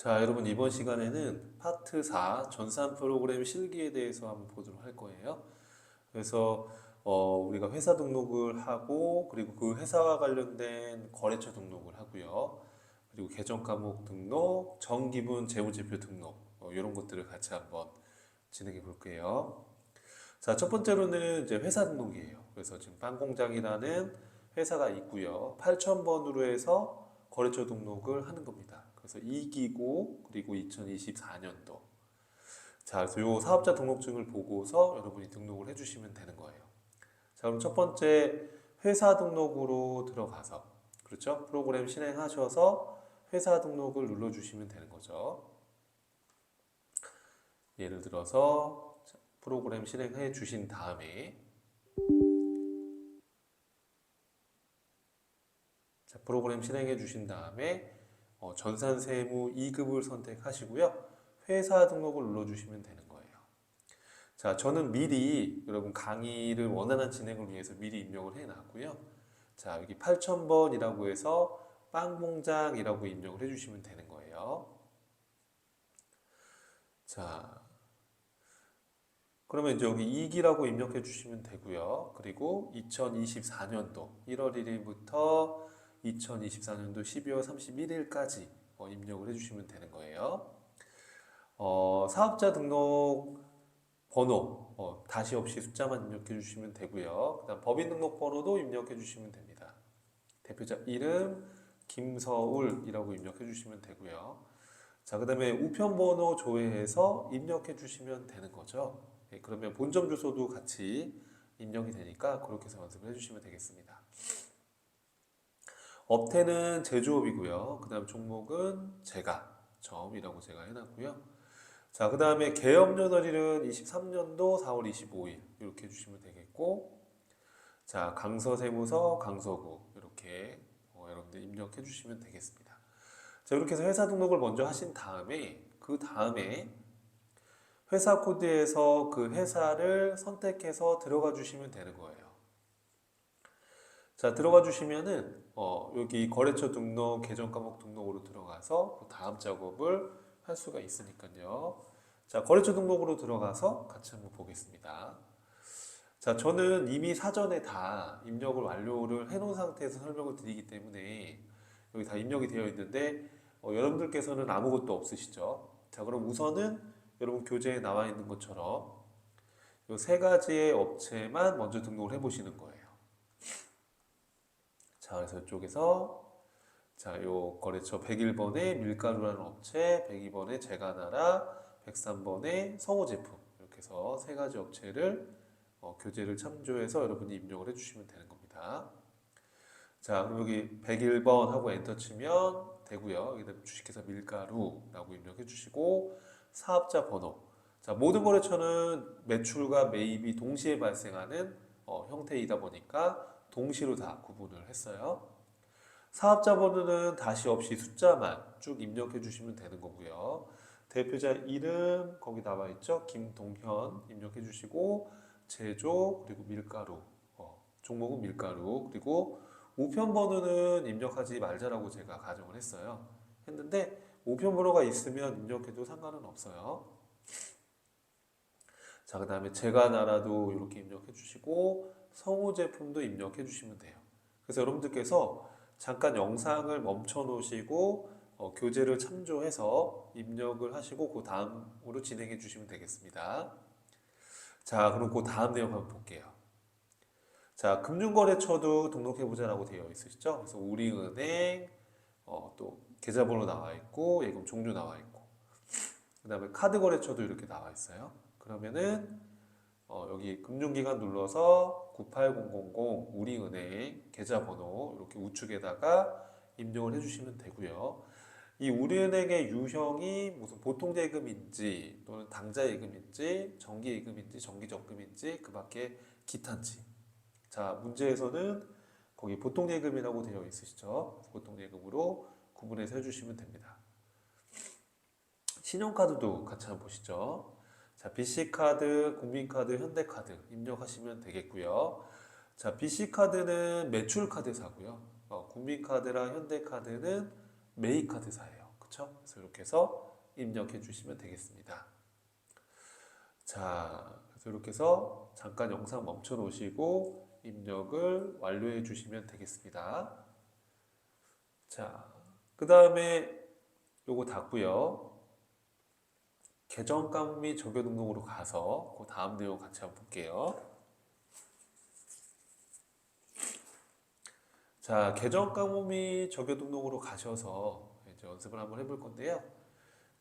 자, 여러분 이번 시간에는 파트 4 전산 프로그램 실기에 대해서 한번 보도록 할 거예요. 그래서 우리가 회사 등록을 하고 그리고 그 회사와 관련된 거래처 등록을 하고요. 그리고 계정 과목 등록, 정기분 재무제표 등록 이런 것들을 같이 한번 진행해 볼게요. 자, 첫 번째로는 이제 회사 등록이에요. 그래서 지금 빵공장이라는 회사가 있고요. 8000번으로 해서 거래처 등록을 하는 겁니다. 그래서 2기고 그리고 2024년도. 자, 그래서 요 사업자 등록증을 보고서 여러분이 등록을 해주시면 되는 거예요. 자, 그럼 첫 번째 회사 등록으로 들어가서 그렇죠? 프로그램 실행하셔서 회사 등록을 눌러주시면 되는 거죠. 예를 들어서 프로그램 실행해 주신 다음에 자, 프로그램 실행해 주신 다음에 전산세무 2급을 선택하시고요. 회사 등록을 눌러주시면 되는 거예요. 자, 저는 미리 여러분 강의를 원활한 진행을 위해서 미리 입력을 해놨고요. 자, 여기 8000번이라고 해서 빵공장이라고 입력을 해주시면 되는 거예요. 자, 그러면 이제 여기 2기라고 입력해 주시면 되고요. 그리고 2024년도 1월 1일부터 2024년도 12월 31일까지 입력을 해주시면 되는 거예요. 사업자 등록 번호 다시 없이 숫자만 입력해 주시면 되고요. 그다음 법인 등록 번호도 입력해 주시면 됩니다. 대표자 이름 김서울이라고 입력해 주시면 되고요. 자, 그다음에 우편번호 조회해서 입력해 주시면 되는 거죠. 네, 그러면 본점 주소도 같이 입력이 되니까 그렇게 해서 연습을 해주시면 되겠습니다. 업태는 제조업이고요. 그다음 종목은 점이라고 제가 해놨고요. 자, 그 다음에 개업연월일은 23년도 4월 25일 이렇게 해주시면 되겠고, 자, 강서세무서 강서구 이렇게 여러분들 입력해 주시면 되겠습니다. 자, 이렇게 해서 회사 등록을 먼저 하신 다음에 그 다음에 회사 코드에서 그 회사를 선택해서 들어가 주시면 되는 거예요. 자, 들어가 주시면은 여기 거래처 등록, 계정 과목 등록으로 들어가서 그 다음 작업을 할 수가 있으니까요. 자, 거래처 등록으로 들어가서 같이 한번 보겠습니다. 자, 저는 이미 사전에 다 입력을 완료를 해놓은 상태에서 설명을 드리기 때문에 여기 다 입력이 되어 있는데 여러분들께서는 아무것도 없으시죠? 자, 그럼 우선은 여러분 교재에 나와 있는 것처럼 이 세 가지의 업체만 먼저 등록을 해보시는 거예요. 자, 그래서 이쪽에서 자, 요 거래처 101번에 밀가루라는 업체, 102번에 제가나라, 103번에 성우제품 이렇게 해서 세 가지 업체를 교재를 참조해서 여러분이 입력을 해주시면 되는 겁니다. 자, 그럼 여기 101번 하고 엔터 치면 되고요. 여기다 주식회사 밀가루라고 입력해 주시고 사업자 번호. 자, 모든 거래처는 매출과 매입이 동시에 발생하는 형태이다 보니까 동시로 다 구분을 했어요. 사업자 번호는 다시 없이 숫자만 쭉 입력해 주시면 되는 거고요. 대표자 이름 거기 나와 있죠? 김동현 입력해 주시고 제조 그리고 밀가루 종목은 밀가루 그리고 우편 번호는 입력하지 말자라고 제가 가정을 했어요. 했는데 우편 번호가 있으면 입력해도 상관은 없어요. 자, 그 다음에 제가나라도 이렇게 입력해 주시고 성우 제품도 입력해 주시면 돼요. 그래서 여러분들께서 잠깐 영상을 멈춰 놓으시고 교재를 참조해서 입력을 하시고 그 다음으로 진행해 주시면 되겠습니다. 자, 그럼 그 다음 내용 한번 볼게요. 자, 금융거래처도 등록해 보자라고 되어 있으시죠? 그래서 우리은행 또 계좌번호 나와 있고 예금 종류 나와 있고 그다음에 카드거래처도 이렇게 나와 있어요. 그러면은 여기 금융기관 눌러서 98000 우리은행 계좌번호 이렇게 우측에다가 입력을 해주시면 되고요. 이 우리은행의 유형이 무슨 보통예금인지 또는 당좌예금인지 정기예금인지 정기적금인지 그 밖에 기타인지 자 문제에서는 거기 보통예금이라고 되어 있으시죠. 보통예금으로 구분해서 해주시면 됩니다. 신용카드도 같이 한번 보시죠. 자, BC카드, 국민카드, 현대카드 입력하시면 되겠고요. 자, BC카드는 매출카드사고요. 국민카드랑 현대카드는 매입카드사예요. 그렇죠? 그래서 이렇게 해서 입력해 주시면 되겠습니다. 자, 그래서 이렇게 해서 잠깐 영상 멈춰 놓으시고 입력을 완료해 주시면 되겠습니다. 자, 그 다음에 요거 닫고요. 계정 과목 및 적요 등록으로 가서 그 다음 내용 같이 한번 볼게요. 자, 계정 과목 및 적요 등록으로 가셔서 이제 연습을 한번 해볼 건데요.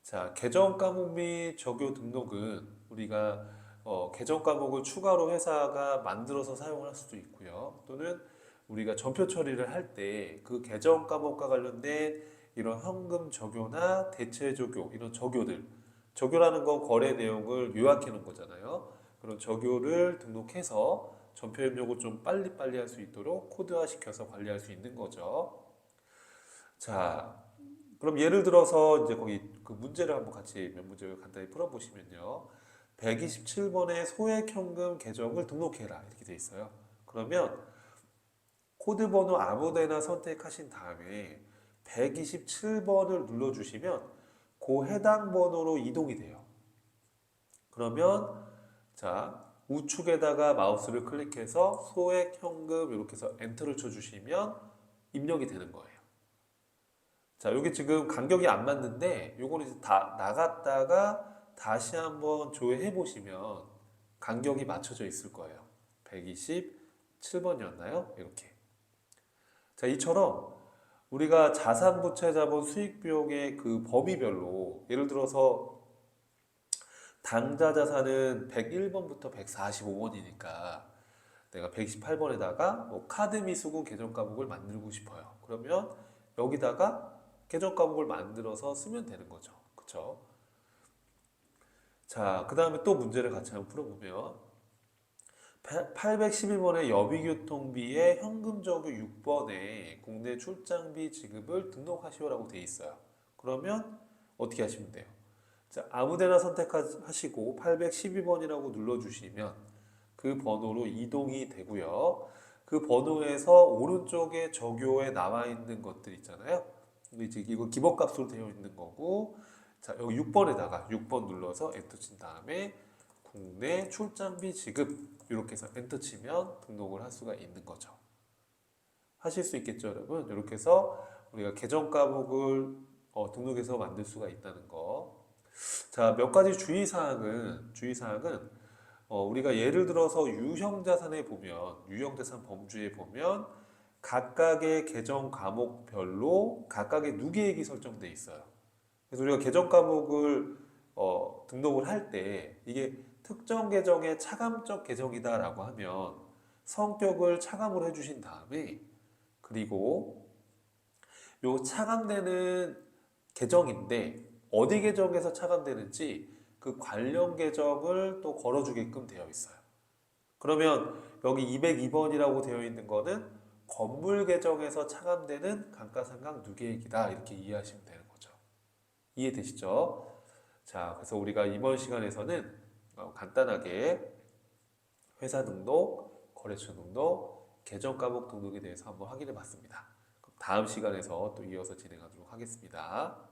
자, 계정 과목 및 적요 등록은 우리가 계정 과목을 추가로 회사가 만들어서 사용을 할 수도 있고요. 또는 우리가 전표 처리를 할 때 그 계정 과목과 관련된 이런 현금 적요나 대체 적요, 이런 적요들. 적요라는 건 거래 내용을 요약해 놓은 거잖아요. 그런 적요를 등록해서 전표 입력을 좀 빨리빨리 할 수 있도록 코드화 시켜서 관리할 수 있는 거죠. 자, 그럼 예를 들어서 이제 거기 그 문제를 한번 같이 몇 문제를 간단히 풀어보시면요. 127번의 소액현금 계정을 등록해라 이렇게 돼 있어요. 그러면 코드 번호 아무데나 선택하신 다음에 127번을 눌러주시면 그 해당 번호로 이동이 돼요. 그러면 자 우측에다가 마우스를 클릭해서 소액현금 이렇게 해서 엔터를 쳐주시면 입력이 되는 거예요. 자, 여기 지금 간격이 안 맞는데 요거는 이제 다 나갔다가 다시 한번 조회해 보시면 간격이 맞춰져 있을 거예요. 127번이었나요? 이렇게. 자, 이처럼 우리가 자산부채 자본 수익 비용의 그 범위별로 예를 들어서 당좌 자산은 101번부터 145번이니까 내가 128번에다가 뭐 카드 미수금 계정 과목을 만들고 싶어요. 그러면 여기다가 계정 과목을 만들어서 쓰면 되는 거죠. 그쵸? 자, 그 다음에 또 문제를 같이 한번 풀어보면 812번의 여비교통비의 현금적유 6번에 국내 출장비 지급을 등록하시오라고 돼 있어요. 그러면 어떻게 하시면 돼요? 자, 아무데나 선택하시고 812번이라고 눌러주시면 그 번호로 이동이 되고요. 그 번호에서 오른쪽에 적요에 나와 있는 것들 있잖아요. 이제 이거 기본값으로 되어 있는 거고, 자, 여기 6번에다가 6번 눌러서 엔터 친 다음에 국내 출장비 지급 이렇게 해서 엔터 치면 등록을 할 수가 있는 거죠. 하실 수 있겠죠, 여러분? 이렇게 해서 우리가 계정 과목을 등록해서 만들 수가 있다는 거. 자, 몇 가지 주의사항은 우리가 예를 들어서 유형자산에 보면, 유형자산 범주에 보면 각각의 계정 과목별로 각각의 누계액이 설정돼 있어요. 그래서 우리가 계정 과목을 등록을 할 때 이게 특정 계정의 차감적 계정이다라고 하면 성격을 차감을 해주신 다음에 그리고 요 차감되는 계정인데 어디 계정에서 차감되는지 그 관련 계정을 또 걸어주게끔 되어 있어요. 그러면 여기 202번이라고 되어 있는 거는 건물 계정에서 차감되는 감가상각 누계액이다 이렇게 이해하시면 되는 거죠. 이해되시죠? 자, 그래서 우리가 이번 시간에서는 간단하게 회사 등록, 거래처 등록, 계정 과목 등록에 대해서 한번 확인해 봤습니다. 다음 시간에서 또 이어서 진행하도록 하겠습니다.